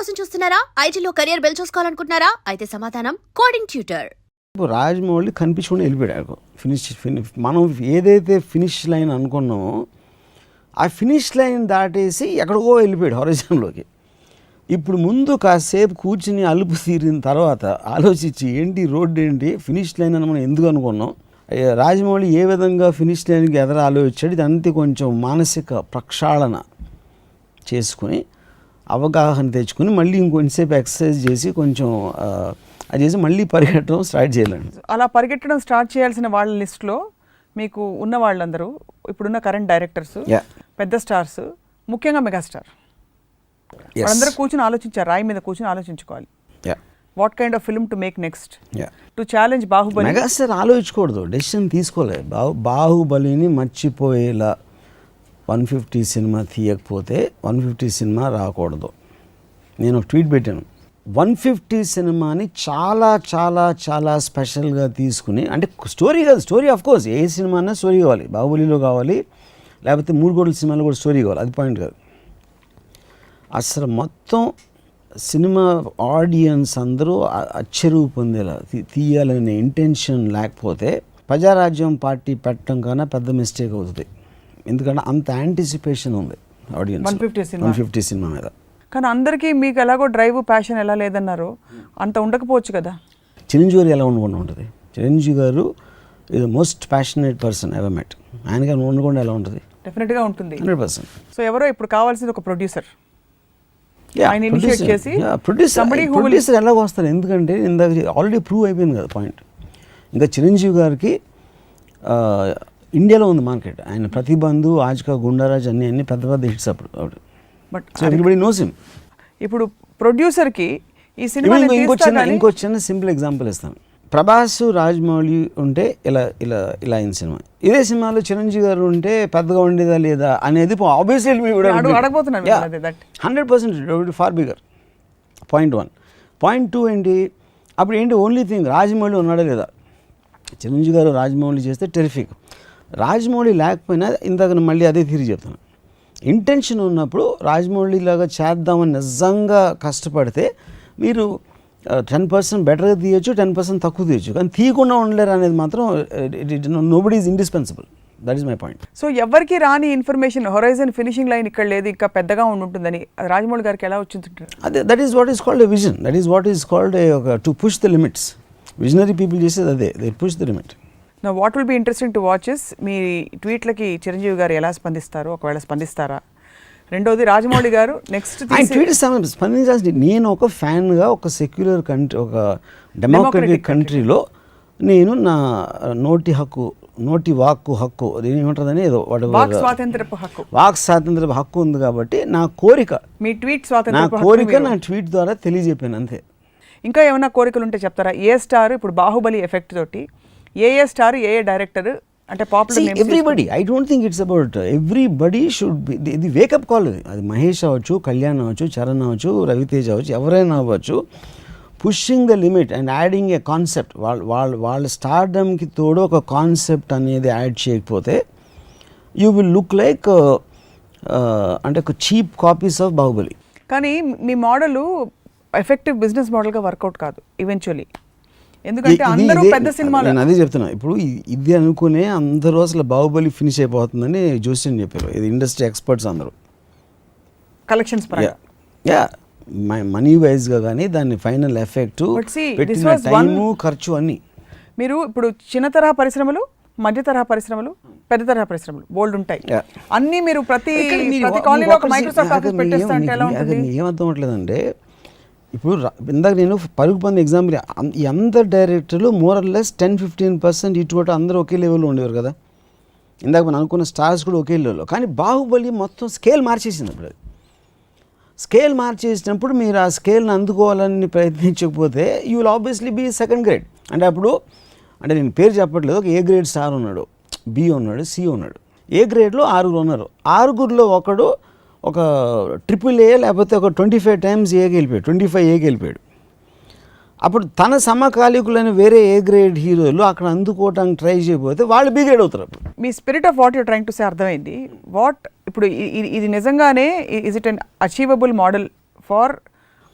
కోసం చూస్తున్నారా? ఐటీలో కెరియర్ బిల్డ్ చూసుకోవాలనుకుంటున్నారా? అయితే సమాధానం కోడింగ్ ట్యూటర్. రాజమౌళి కనిపించుకుని వెళ్ళిపోయాడు. ఫినిష్ మనం ఏదైతే ఫినిష్ లైన్ అనుకున్నామో ఆ ఫినిష్ లైన్ దాటేసి ఎక్కడికో వెళ్ళిపోయాడు హొరైజన్లోకి. ఇప్పుడు ముందు కాసేపు కూర్చుని అలుపు తీరిన తర్వాత ఆలోచించి ఏంటి రోడ్డు ఏంటి ఫినిష్ లైన్ అని మనం ఎందుకు అనుకున్నాం, రాజమౌళి ఏ విధంగా ఫినిష్ లైన్కి ఎదురు ఆలోచించాడు, ఇదంతా కొంచెం మానసిక ప్రక్షాళన చేసుకుని అవగాహన తెచ్చుకుని మళ్ళీ ఇంకొంచెంసేపు ఎక్సర్సైజ్ చేసి కొంచెం అది చేసి మళ్ళీ పరిగెట్టడం స్టార్ట్ చేయాలండి. అలా పరిగెట్టడం స్టార్ట్ చేయాల్సిన వాళ్ళ లిస్ట్లో మీకు ఉన్న వాళ్ళందరూ ఇప్పుడున్న కరెంట్ డైరెక్టర్స్, పెద్ద స్టార్స్, ముఖ్యంగా మెగాస్టార్ వాళ్ళందరూ కూర్చొని ఆలోచించారు, రాయి మీద కూర్చొని ఆలోచించుకోవాలి what kind of film to make next to challenge Baahubali. Megastar ఆలోచించకూడదు, డెసిషన్ తీసుకోలేదు. బాహుబలిని మర్చిపోయేలా 150 సినిమా తీయకపోతే 150 సినిమా రాకూడదు. నేను ఒక ట్వీట్ పెట్టాను, 150 సినిమాని చాలా చాలా చాలా స్పెషల్గా తీసుకుని, అంటే స్టోరీ కాదు, story of course A cinema అన్నా స్టోరీ కావాలి, బాహుబలిలో కావాలి, లేకపోతే 3 కోట్ల సినిమాలో కూడా స్టోరీ కావాలి, అది పాయింట్ కాదు. అసలు మొత్తం సినిమా ఆడియన్స్ అందరూ అచ్చెరువు పొందేలా తీయాలనే ఇంటెన్షన్ లేకపోతే ప్రజారాజ్యం పార్టీ పెట్టడం కన్నా పెద్ద మిస్టేక్ అవుతుంది. ఎందుకంటే అంత యాంటిసిపేషన్ ఉంది ఆడియన్స్ 150 సినిమా మీద. కానీ అందరికీ మీకు ఎలాగో డ్రైవ్ ప్యాషన్ ఎలా లేదన్నారు, అంత ఉండకపోవచ్చు కదా. చిరంజీవి గారు ఎలా ఉండకుండా ఉంటుంది? చిరంజీవి గారు ఇది most passionate person ever met. ఆయనగా ఉండకుండా ఎలా ఉంటుంది? డెఫినెట్గా ఉంటుంది, 100%. సో ఎవరో ఇప్పుడు కావాల్సింది ఒక ప్రొడ్యూసర్. ప్రొడ్యూసర్ ఎలా వస్తారు? ఎందుకంటే ఇందాక ఆల్రెడీ ప్రూవ్ అయిపోయింది కదా పాయింట్. ఇంకా చిరంజీవి గారికి ఇండియాలో ఉంది మార్కెట్. ఆయన ప్రతిబంధు, ఆజ్కా, గుండారాజ్ అన్ని పెద్ద పెద్ద హిట్స్ అప్పుడు. But everybody knows him. ఇప్పుడు ప్రొడ్యూసర్కి ఈ సినిమా ఇంకో చిన్న సింపుల్ ఎగ్జాంపుల్ ఇస్తాను. ప్రభాస్, రాజమౌళి ఉంటే ఇలా ఇలా ఇలా అయిన సినిమా, ఇదే సినిమాలో చిరంజీవి గారు ఉంటే పెద్దగా ఉండేదా లేదా అనేది obviously 100% far bigger. Point 1. Point 2 ఏంటి, అప్పుడు ఏంటి ఓన్లీ థింగ్ రాజమౌళి ఉన్నాడా లేదా. చిరంజీవి గారు రాజమౌళి చేస్తే టెరిఫిక్, రాజమౌళి లేకపోయినా ఇందాక మళ్ళీ అదే తిరిగి చెప్తాను. ఇంటెన్షన్ ఉన్నప్పుడు రాజమౌళి లాగా చేద్దామని నిజంగా కష్టపడితే మీరు 10% బెటర్గా తీయచ్చు, 10% తక్కువ తీయచ్చు, కానీ తీయకుండా ఉండలేరు అనేది మాత్రం nobody is indispensable. That is my point. So ఎవరికి రాని ఇన్ఫర్మేషన్ హొరైజన్ ఫినిషింగ్ లైన్ ఇక్కడ లేదు, ఇంకా పెద్దగా ఉంటుందని రాజమౌళి గారికి ఎలా వచ్చింది? అదే that is what is called a vision. That is what is called to push the limits. Visionary people చేసేది అదే, దే పుష్ ద లిమిట్. నా what will be interesting to watch is మీ ట్వీట్లకి చిరంజీవి గారు ఎలా స్పందిస్తారు, ఒకవేళ స్పందిస్తారా? రెండోది రాజమౌళి గారు నెక్స్ట్ స్పందించాల్సి, నేను ఒక ఫ్యాన్గా ఒక సెక్యులర్ కంట్రీ, ఒక డెమోక్రటిక్ కంట్రీలో నేను నా నోటి వాక్కు హక్కు ఏమంటుందని ఏదో వాక్ స్వాతంత్రపు హక్కు ఉంది కాబట్టి నా కోరిక, మీ ట్వీట్ స్వాతంత్రపు కోరిక నా ట్వీట్ ద్వారా తెలియజెప్పాను అంతే. ఇంకా ఏమైనా కోరికలు ఉంటే చెప్తారా? ఏ స్టార్ ఇప్పుడు బాహుబలి ఎఫెక్ట్ తోటి ఏ స్టార్, ఏ డైరెక్టర్ అంటే popular names? Everybody, I don't think it's about everybody should be. ఇది వేకప్ కాల్. అది మహేష్ అవ్వచ్చు, కళ్యాణ్ అవ్వచ్చు, చరణ్ అవ్వచ్చు, రవితేజ్ అవ్వచ్చు, ఎవరైనా అవ్వచ్చు. Pushing the limit and adding A concept. వాళ్ళ స్టార్డమ్కి తోడు ఒక కాన్సెప్ట్ అనేది యాడ్ చేయకపోతే యూ విల్ లుక్ లైక్ అంటే ఒక చీప్ కాపీస్ ఆఫ్ బాహుబలి. కానీ మీ మోడల్ ఎఫెక్టివ్ బిజినెస్ మోడల్గా వర్కౌట్ కాదు ఈవెన్చువల్లీ. ఎందుకంటే అందరూ పెద్ద సినిమాలు, నేను అదే చెప్తున్నా. ఇప్పుడు ఇది అనుకునే అందరూ అసలు బాహుబలి ఫినిష్ అయిపోతుందని జోస్యం చెప్పారు. ఇది ఇండస్ట్రీ ఎక్స్పర్ట్స్ అందరూ కలెక్షన్స్ మనీ వైజ్గా కానీ దాని ఫైనల్ ఎఫెక్ట్, పెట్టిన టైము, ఖర్చు అన్నీ. మీరు ఇప్పుడు చిన్న తరహా పరిశ్రమలు, మధ్య తరహా పరిశ్రమలు, పెద్ద తరహా పరిశ్రమలు బోల్డ్ ఉంటాయి. అన్నీ మీరు ప్రతి కాలనీలో ఒక మైక్రోసాఫ్ట్ ఆఫీస్ పెట్టేస్తా అంటే ఎలా ఉంటుంది? ఏమర్థం అవ్వట్లేదంటే, ఇప్పుడు ఇందాక నేను పరుగు పంది ఎగ్జాంపుల్, ఈ అందరు డైరెక్టర్లు మోర్ ఆర్ లెస్ 10-15% ఇటు అందరూ ఒకే లెవెల్లో ఉండేవారు కదా. ఇందాక మనం అనుకున్న స్టార్స్ కూడా ఒకే లెవెల్లో. కానీ బాహుబలి మొత్తం స్కేల్ మార్చేసింది. ఇప్పుడు స్కేల్ మార్చేసినప్పుడు మీరు ఆ స్కేల్ని అందుకోవాలని ప్రయత్నించకపోతే you will obviously be second grade. అంటే అప్పుడు, అంటే నేను పేరు చెప్పట్లేదు, ఒక ఏ గ్రేడ్ స్టార్ ఉన్నాడు, బి ఉన్నాడు, సి ఉన్నాడు. ఏ గ్రేడ్లో 6 ఉన్నారు. 6లో ఒకడు ఒక AAA లేకపోతే ఒక 25 times ఏకి వెళ్ళిపోయాడు, 25 ఏకి వెళ్ళిపోయాడు. అప్పుడు తన సమకాలీకులైన వేరే ఏ గ్రేడ్ హీరోలు అక్కడ అందుకోవటానికి ట్రై చేయకపోతే వాళ్ళు బి గ్రేడ్ అవుతారు. అప్పుడు మీ spirit of what you trying to say అర్థమైంది. వాట్ ఇప్పుడు ఇది నిజంగానే is it an achievable model for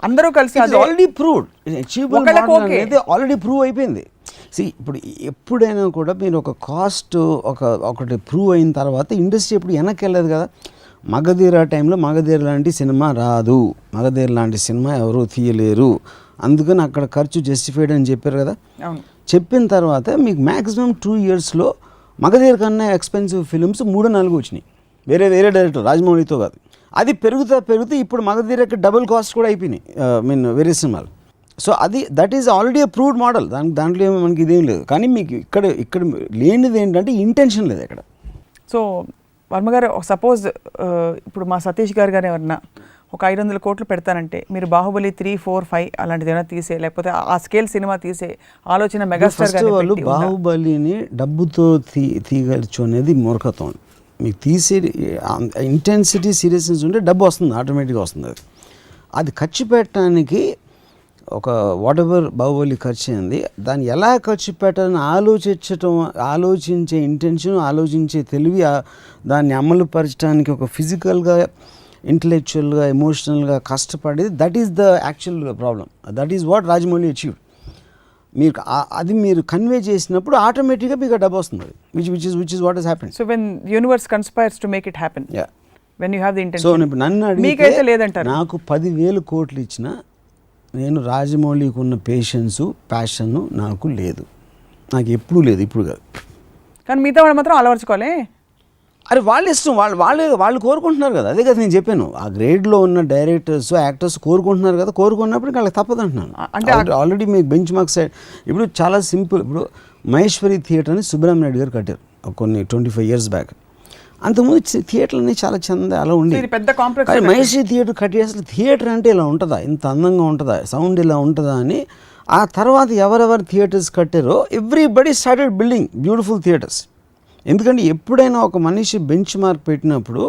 అందరూ కలిసి ఆల్రెడీ ప్రూవ్డ్ అచీవబుల్ ఒకళ్ళకి మోడల్ okay. అనేది ఆల్రెడీ ప్రూవ్ అయిపోయింది. ఇప్పుడు ఎప్పుడైనా కూడా మీరు ఒక కాస్ట్ ఒకటి ప్రూవ్ అయిన తర్వాత ఇండస్ట్రీ ఎప్పుడు వెనక్కి వెళ్ళదు కదా. మగధీర టైంలో మగధీర లాంటి సినిమా రాదు, మగధీర లాంటి సినిమా ఎవరు తీయలేరు, అందుకని అక్కడ ఖర్చు జస్టిఫైడ్ అని చెప్పారు కదా. చెప్పిన తర్వాత మీకు మ్యాక్సిమం 2 yearsలో మగధీర కన్నా ఎక్స్పెన్సివ్ ఫిల్మ్స్ 3-4 వచ్చినాయి, వేరే డైరెక్టర్ రాజమౌళితో కాదు. అది పెరుగుతూ ఇప్పుడు మగధీరకి డబుల్ కాస్ట్ కూడా అయిపోయినాయి వేరే సినిమాలు. So that is already approved model. దాంట్లో ఏమో మనకి ఇదేం లేదు. కానీ మీకు ఇక్కడ లేనిది ఏంటంటే ఇంటెన్షన్ లేదు ఇక్కడ. సో వర్మ గారు సపోజ్ ఇప్పుడు మా సతీష్ గారు కానీ ఎవరన్నా ఒక 500 కోట్లు పెడతానంటే మీరు బాహుబలి 3, 4, 5 అలాంటిది ఏమైనా తీసే, లేకపోతే ఆ స్కేల్ సినిమా తీసే ఆలోచన మెగాస్టార్ గారు వాళ్ళు బాహుబలిని డబ్బుతో తీయగలచ్చు అనేది మూర్ఖత్వం. మీకు తీసే ఇంటెన్సిటీ సీరియస్నెస్ ఉంటే డబ్బు వస్తుంది, ఆటోమేటిక్గా వస్తుంది. అది ఖర్చు పెట్టడానికి ఒక వాట్ ఎవర్ బాహుబలి ఖర్చు అయింది, దాన్ని ఎలా ఖర్చు పెట్టాలని ఆలోచించే ఇంటెన్షన్, ఆలోచించే తెలివి, దాన్ని అమలు పరచడానికి ఒక ఫిజికల్గా, ఇంటలెక్చువల్గా, ఎమోషనల్గా కష్టపడేది, that is the actual problem. That is what Rajamouli achieved. మీరు కన్వే చేసినప్పుడు ఆటోమేటిక్గా మీకు డబ్బు వస్తుంది, which is what has happened. So when universe conspires to make it happen, when you have the intention. So ఇప్పుడు నన్ను మీకైతే లేదంటారు. నాకు 10,000 కోట్లు ఇచ్చినా నేను రాజమౌళికి ఉన్న పేషెన్సు, ప్యాషను నాకు లేదు, నాకు ఎప్పుడూ లేదు, ఇప్పుడు కాదు. కానీ మిగతా వాళ్ళు మాత్రం అలవర్చుకోవాలి. అరే వాళ్ళ ఇష్టం, వాళ్ళు కోరుకుంటున్నారు కదా. అదే కదా నేను చెప్పాను, ఆ గ్రేడ్లో ఉన్న డైరెక్టర్స్, యాక్టర్స్ కోరుకుంటున్నారు కదా. కోరుకున్నప్పుడు వాళ్ళకి తప్పదు అంటున్నాను. అంటే ఆల్రెడీ మీకు బెంచ్ మార్క్ సైడ్ ఇప్పుడు చాలా సింపుల్. ఇప్పుడు మహేశ్వరి థియేటర్ అని సుబ్రహ్మణ్య రెడ్డి గారు కట్టారు కొన్ని 25 years బ్యాక్. అంతకుముందు థియేటర్లన్నీ చాలా చంద అలా ఉండేది. పెద్ద కాంప్లెక్స్ మహేశ్వరి థియేటర్ కట్టి అసలు థియేటర్ అంటే ఇలా ఉంటుందా, ఇంత అందంగా ఉంటుందా, సౌండ్ ఇలా ఉంటుందా అని. ఆ తర్వాత ఎవరెవరు థియేటర్స్ కట్టారో everybody started building beautiful theatres. ఎందుకంటే ఎప్పుడైనా ఒక మనిషి బెంచ్ మార్క్ పెట్టినప్పుడు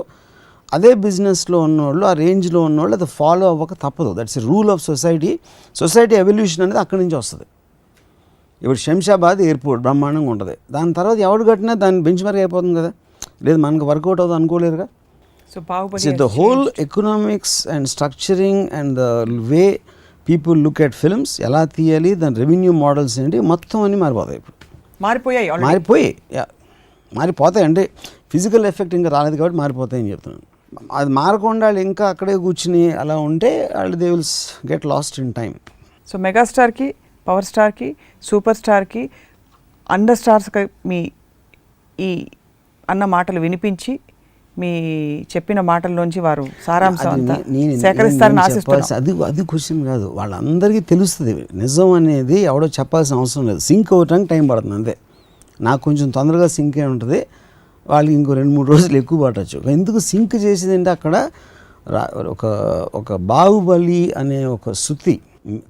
అదే బిజినెస్లో ఉన్నవాళ్ళు, ఆ రేంజ్లో ఉన్నవాళ్ళు అది ఫాలో అవ్వక తప్పదు. That's a rule of society evolution అనేది అక్కడి నుంచి వస్తుంది. ఇప్పుడు శంషాబాద్ ఎయిర్పోర్ట్ బ్రహ్మాండంగా ఉంటుంది, దాని తర్వాత ఎవడు కట్టినా దాని బెంచ్ మార్క్ అయిపోతుంది కదా. లేదు మనకు వర్కౌట్ అవుతుంది అనుకోలేరుగా. So Baahubali the whole economics and structuring and the way people look at films, ఎలా తీయాలి, దాని రెవెన్యూ మోడల్స్ ఏంటి, మొత్తం అన్నీ మారిపోతాయి. ఇప్పుడు మారిపోతాయి అంటే ఫిజికల్ ఎఫెక్ట్ ఇంకా రాలేదు కాబట్టి మారిపోతాయని చెప్తున్నాను. అది మారకుండా వాళ్ళు ఇంకా అక్కడే కూర్చుని అలా ఉంటే వాళ్ళు they will get lost in time. So మెగాస్టార్కి, పవర్ స్టార్కి, సూపర్ స్టార్కి, అండర్ స్టార్స్కి మీ ఈ అన్న మాటలు వినిపించి మీ చెప్పిన మాటల్లోంచి వారు సారాంశం అంతా సేకరిస్తారని ఆశిస్తున్నాను. అది క్వశ్చన్ కాదు, వాళ్ళందరికీ తెలుస్తుంది నిజం అనేది. ఎవడో చెప్పాల్సిన అవసరం లేదు. సింక్ అవ్వటానికి టైం పడుతుంది అంతే. నాకు కొంచెం తొందరగా సింక్ అయి ఉంటుంది, వాళ్ళకి ఇంకో 2-3 రోజులు ఎక్కువ పట్టచ్చు. ఎందుకు సింక్ చేసేది అంటే అక్కడ ఒక బాహుబలి అనే ఒక శృతి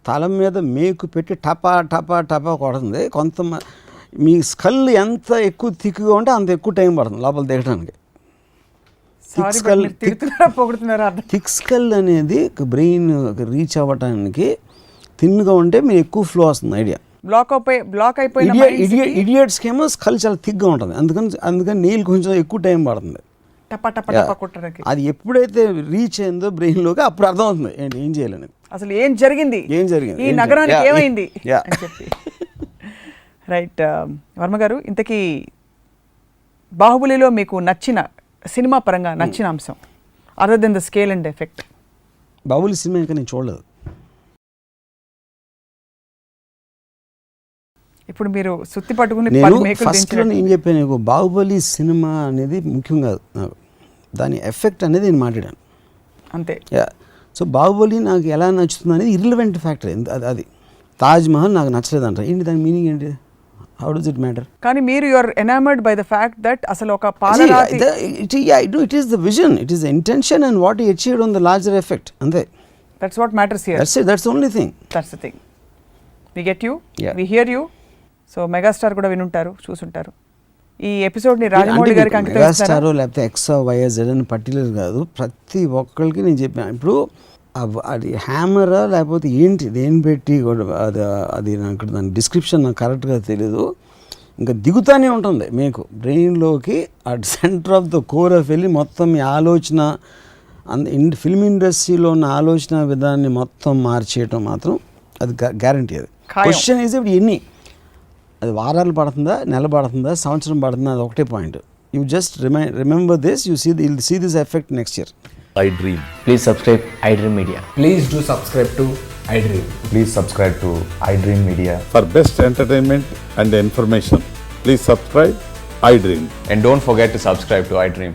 తల మీద మేకు పెట్టి టపా టపా టపా కొడుతుంది. కొంతమంది మీ స్కల్ ఎంత ఎక్కువ థిక్గా ఉంటే అంత ఎక్కువ టైం పడుతుంది లోపల దిగడానికి. థిక్ స్కల్ అనేది బ్రెయిన్ రీచ్ అవ్వటానికి థిన్గా ఉంటే మీరు ఎక్కువ ఫ్లో వస్తుంది ఐడియా. ఇడియట్స్కి ఏమో స్కల్ చాలా థిక్గా ఉంటుంది, అందుకని నీళ్ళు కొంచెం ఎక్కువ టైం పడుతుంది. అది ఎప్పుడైతే రీచ్ అయిందో బ్రెయిన్లోకి అప్పుడు అర్థమవుతుంది ఏంటి ఏం చేయాలని, అసలు ఏం జరిగింది ఈ నగరానికి ఏమైంది అని చెప్పి. రైట్ వర్మ గారు, ఇంతకీ బాహుబలిలో మీకు నచ్చిన సినిమా పరంగా నచ్చిన అంశం other than the scale and effect? Baahubali cinema ఇంకా నేను చూడలేదు. ఇప్పుడు మీరు సుత్తి పట్టుకుని ఫస్ట్లో ఏం చెప్పాను నీకు, బాహుబలి సినిమా అనేది ముఖ్యం కాదు నాకు, దాని ఎఫెక్ట్ అనేది నేను మాట్లాడాను అంతే. సో బాహుబలి నాకు ఎలా నచ్చుతుంది అనేది ఇర్రిలవెంట్ ఫ్యాక్టర్. అది తాజ్ మహల్ నాకు నచ్చలేదు అంటారు ఏంటి, దాని మీనింగ్ ఏంటి, హౌ డస్ ఇట్ మ్యాటర్? కానీ మీరు you're enamoured by the fact that అసలు ఒక పాలరాతి it is the vision, it is the intention and what he achieved on the larger effect అంతే. That's what matters here. That's the only thing. That's the thing. We get you, we hear you. So megastar కూడా వినుంటారు, చూసుంటారు. ఈ ఎపిసోడ్ని రాజమౌళి గారికి అంకితం ఇస్తారా? Megastar లేకపోతే XYZ అని పర్టికులర్ కాదు, ప్రతి ఒక్కరికి నేను చెప్పాను. ఇప్పుడు అది హ్యామరా లేకపోతే ఏంటి దేని పెట్టి అది నాకు దాని డిస్క్రిప్షన్ నాకు కరెక్ట్గా తెలీదు. ఇంకా దిగుతానే ఉంటుంది మీకు బ్రెయిన్లోకి, ఆ centre of the core of వెళ్ళి మొత్తం మీ ఆలోచన ఫిల్మ్ ఇండస్ట్రీలో ఉన్న ఆలోచన విధానాన్ని మొత్తం మార్చేయటం మాత్రం అది గ్యారంటీ. అది ఖాయం. క్వశ్చన్ ఈజ్ ఇప్పుడు ఎన్ని, అది వారాలు పడుతుందా, నెల పడుతుందా, సంవత్సరం పడుతుందా, అది ఒకటే point. You just remember this, you see this effect next year. iDream. Please subscribe iDream Media. Please do subscribe to iDream. Please subscribe to iDream Media. For best entertainment and information, please subscribe iDream. And don't forget to subscribe to iDream.